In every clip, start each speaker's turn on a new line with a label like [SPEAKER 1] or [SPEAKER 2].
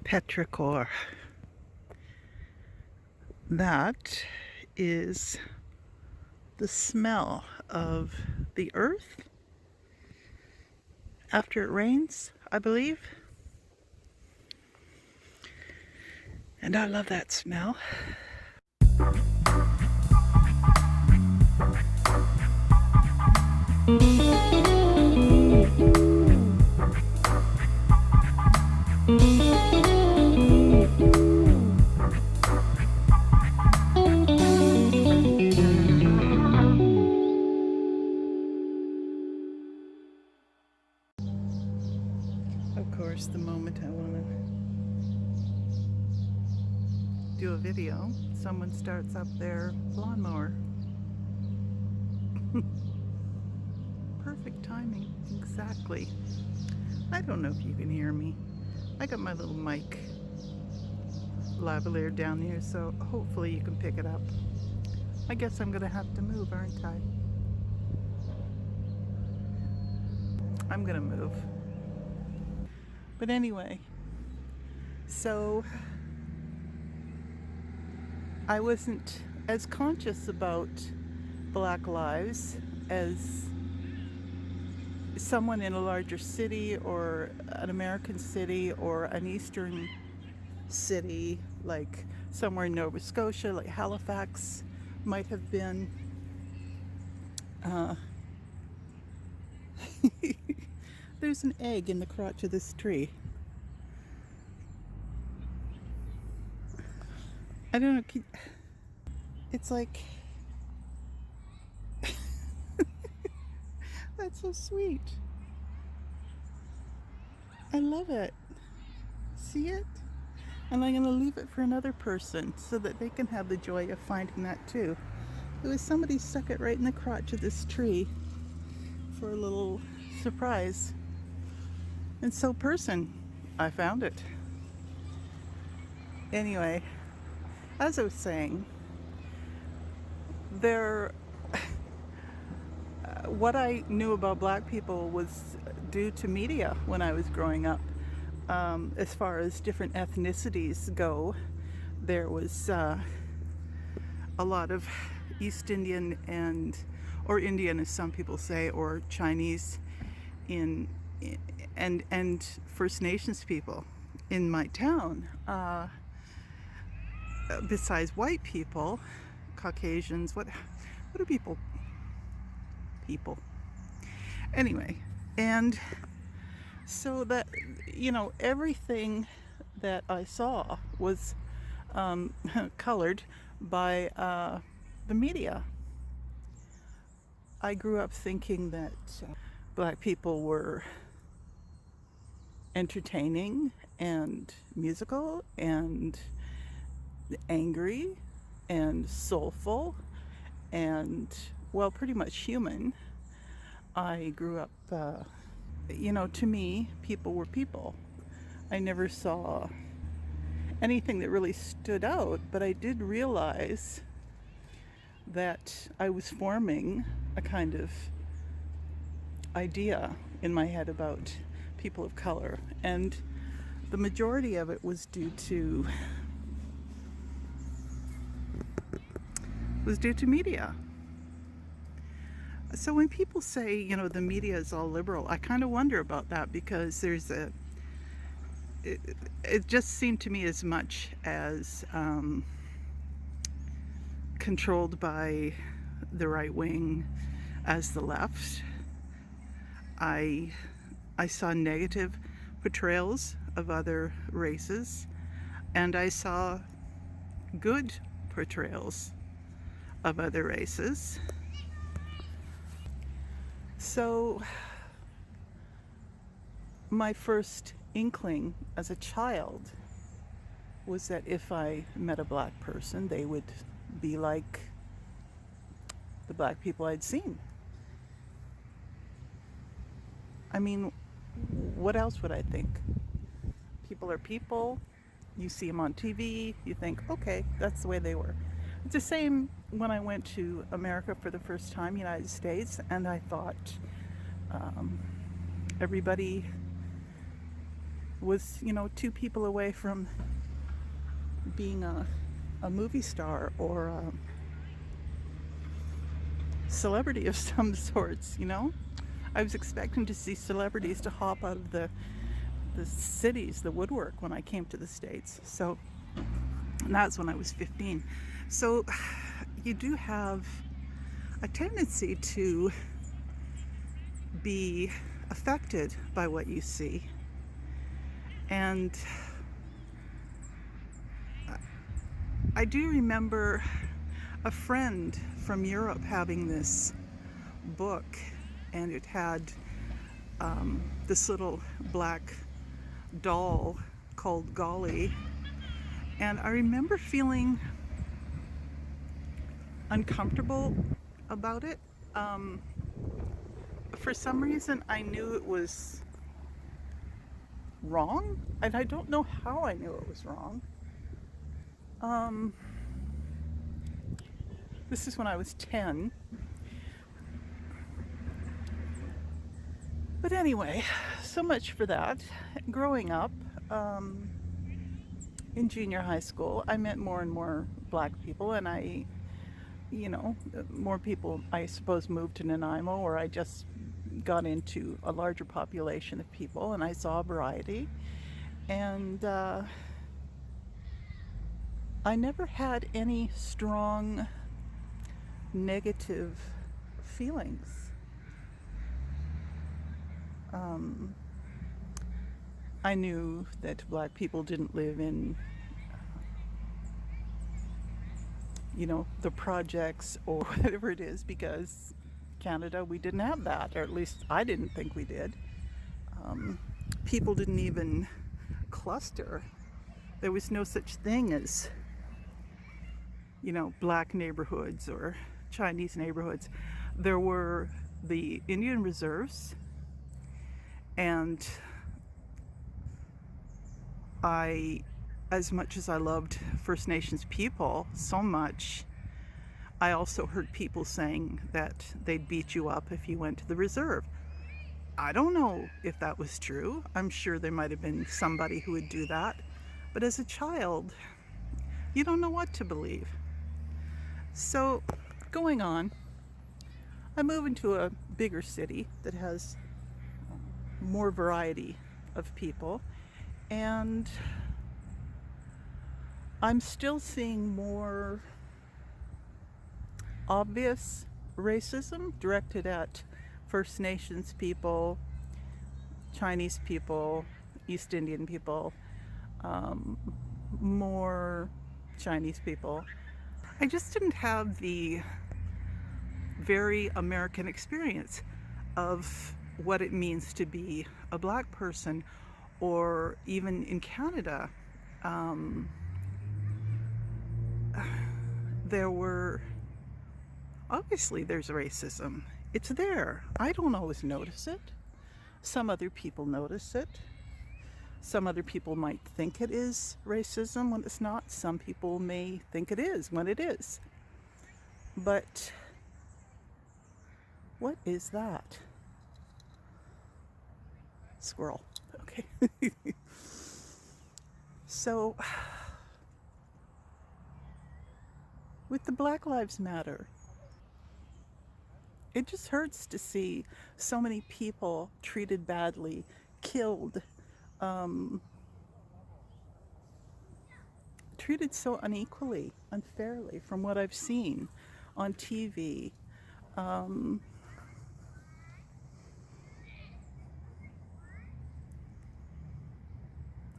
[SPEAKER 1] petrichor. That is the smell of the earth after it rains, I believe. And I love that smell. Of course, the moment I want to do a video, someone starts up their lawnmower. Perfect timing, exactly. I don't know if you can hear me. I got my little mic lavalier down here, so hopefully you can pick it up. I guess I'm gonna have to move, aren't I? I'm gonna move. But anyway, so I wasn't as conscious about Black lives as someone in a larger city or an American city or an Eastern city, like somewhere in Nova Scotia, like Halifax might have been. There's an egg in the crotch of this tree. I don't know, it's like, that's so sweet. I love it. See it? And I'm going to leave it for another person so that they can have the joy of finding that too. It was somebody stuck it right in the crotch of this tree for a little surprise. And so person, I found it. Anyway, as I was saying, what I knew about Black people was due to media when I was growing up. As far as different ethnicities go, there was a lot of East Indian or Indian, as some people say, or Chinese and First Nations people in my town. Besides white people, Caucasians, what are people? Anyway, and so that, everything that I saw was colored by the media. I grew up thinking that Black people were entertaining and musical and angry and soulful and, well, pretty much human. I grew up, to me, people were people. I never saw anything that really stood out, but I did realize that I was forming a kind of idea in my head about people of color, and the majority of it was due to media. So when people say, the media is all liberal, I kind of wonder about that, because it just seemed to me as much as controlled by the right wing as the left. I saw negative portrayals of other races, and I saw good portrayals of other races. So my first inkling as a child was that if I met a Black person, they would be like the Black people I'd seen. I mean, what else would I think? People are people. You see them on TV, you think, okay, that's the way they were. It's the same when I went to America for the first time, United States, and I thought everybody was, you know, 2 people away from being a movie star or a celebrity of some sorts, you know? I was expecting to see celebrities to hop out of the cities, the woodwork, when I came to the States. So, and that's when I was 15. So you do have a tendency to be affected by what you see. And I do remember a friend from Europe having this book, and it had this little black doll called Golly. And I remember feeling uncomfortable about it. For some reason, I knew it was wrong, and I don't know how I knew it was wrong. This is when I was 10. But anyway, so much for that. Growing up, in junior high school, I met more and more black people, and more people, I suppose, moved to Nanaimo, or I just got into a larger population of people, and I saw a variety. And I never had any strong negative feelings. I knew that black people didn't live in, the projects or whatever it is, because Canada, we didn't have that, or at least I didn't think we did. People didn't even cluster. There was no such thing as, black neighborhoods or Chinese neighborhoods. There were the Indian reserves, and as much as I loved First Nations people so much, I also heard people saying that they'd beat you up if you went to the reserve. I don't know if that was true. I'm sure there might have been somebody who would do that. But as a child, you don't know what to believe. So, going on, I move into a bigger city that has more variety of people, and I'm still seeing more obvious racism directed at First Nations people, Chinese people, East Indian people, more Chinese people. I just didn't have the very American experience of what it means to be a black person, or even in Canada. Obviously there's racism. It's there. I don't always notice it. Some other people notice it. Some other people might think it is racism when it's not. Some people may think it is when it is. But what is that? Squirrel. Okay. So, with the Black Lives Matter, it just hurts to see so many people treated badly, killed, treated so unequally, unfairly, from what I've seen on TV.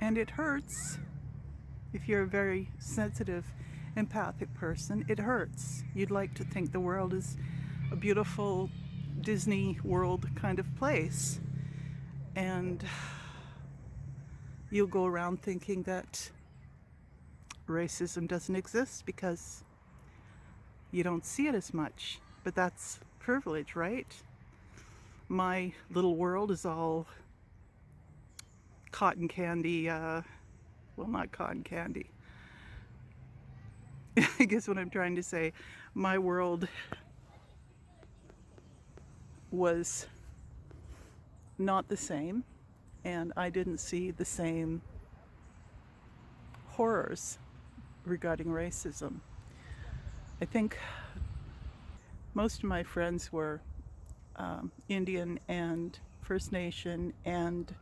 [SPEAKER 1] And it hurts. If you're a very sensitive, empathic person, it hurts. You'd like to think the world is a beautiful Disney World kind of place. And you'll go around thinking that racism doesn't exist because you don't see it as much. But that's privilege, right? My little world is all cotton candy, well, not cotton candy. I guess what I'm trying to say, my world was not the same and I didn't see the same horrors regarding racism. I think most of my friends were Indian and First Nation and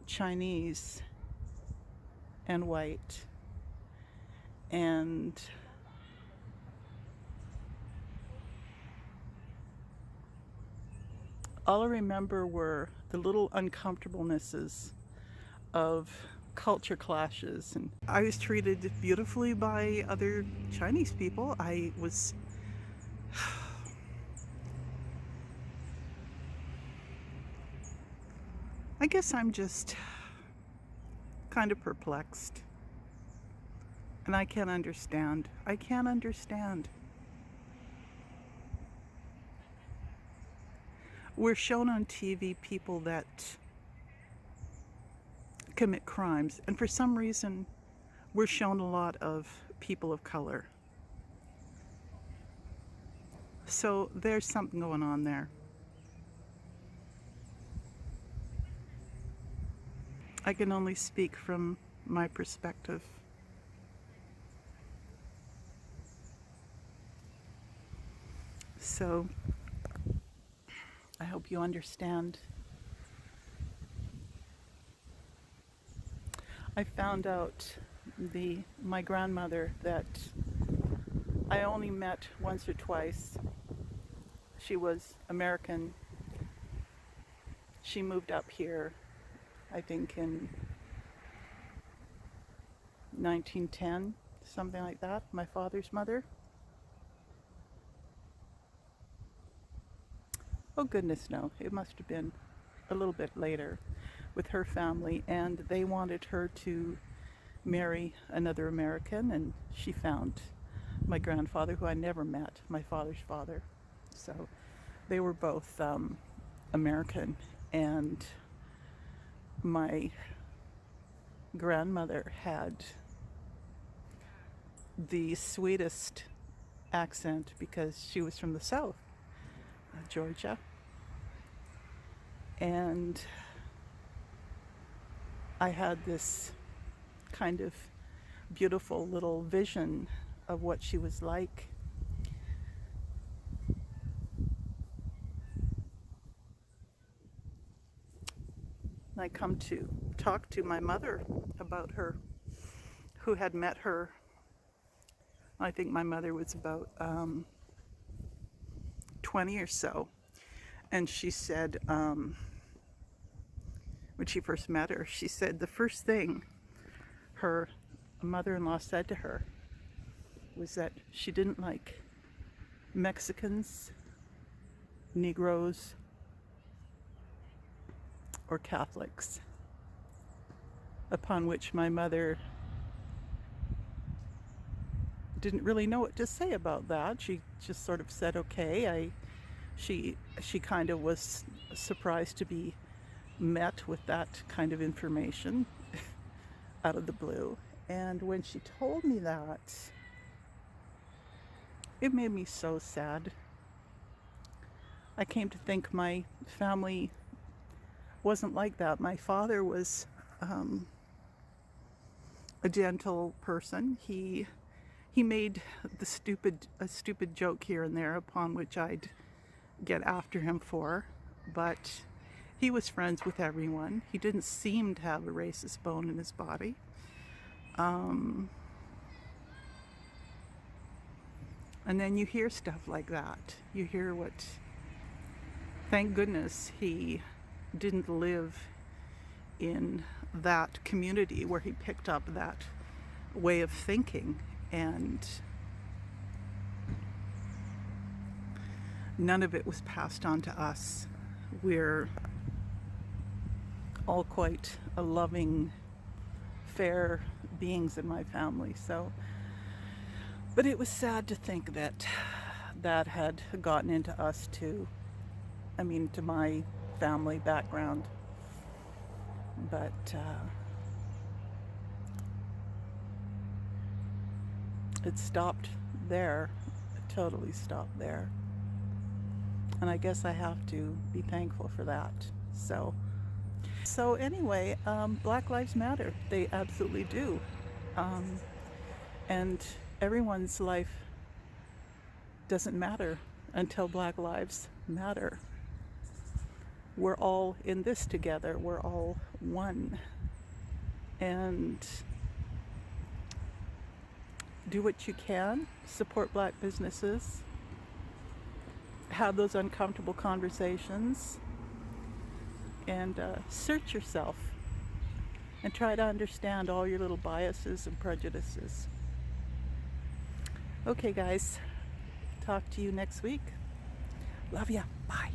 [SPEAKER 1] Chinese and white, and all I remember were the little uncomfortablenesses of culture clashes. And I was treated beautifully by other Chinese people. I guess I'm just kind of perplexed. And I can't understand. I can't understand. We're shown on TV people that commit crimes, and for some reason we're shown a lot of people of color. So there's something going on there. I can only speak from my perspective. So I hope you understand. I found out my grandmother that I only met once or twice. She was American. She moved up here, I think in 1910, something like that, my father's mother. Oh goodness, no, it must have been a little bit later with her family, and they wanted her to marry another American, and she found my grandfather, who I never met, my father's father. So they were both American, and my grandmother had the sweetest accent because she was from the South, Georgia. And I had this kind of beautiful little vision of what she was like. And I come to talk to my mother about her, who had met her. I think my mother was about 20 or so. And she said, when she first met her, she said the first thing her mother-in-law said to her was that she didn't like Mexicans, Negroes, or Catholics. Upon which my mother didn't really know what to say about that. She just sort of said, okay. She kind of was surprised to be met with that kind of information out of the blue. And when she told me that, it made me so sad. I came to think my family wasn't like that. My father was a gentle person. He made a stupid joke here and there, upon which I'd get after him for, but he was friends with everyone. He didn't seem to have a racist bone in his body. And then you hear stuff like that. You hear thank goodness he didn't live in that community where he picked up that way of thinking, and none of it was passed on to us. We're all quite a loving, fair beings in my family. So, but it was sad to think that had gotten into us too. I mean, to my family background. But it stopped there. It totally stopped there. And I guess I have to be thankful for that. So So anyway, Black Lives Matter. They absolutely do. Um, and everyone's life doesn't matter until Black Lives Matter. We're all in this together. We're all one. And do what you can. Support Black businesses. Have those uncomfortable conversations. And search yourself. And try to understand all your little biases and prejudices. Okay, guys. Talk to you next week. Love ya. Bye.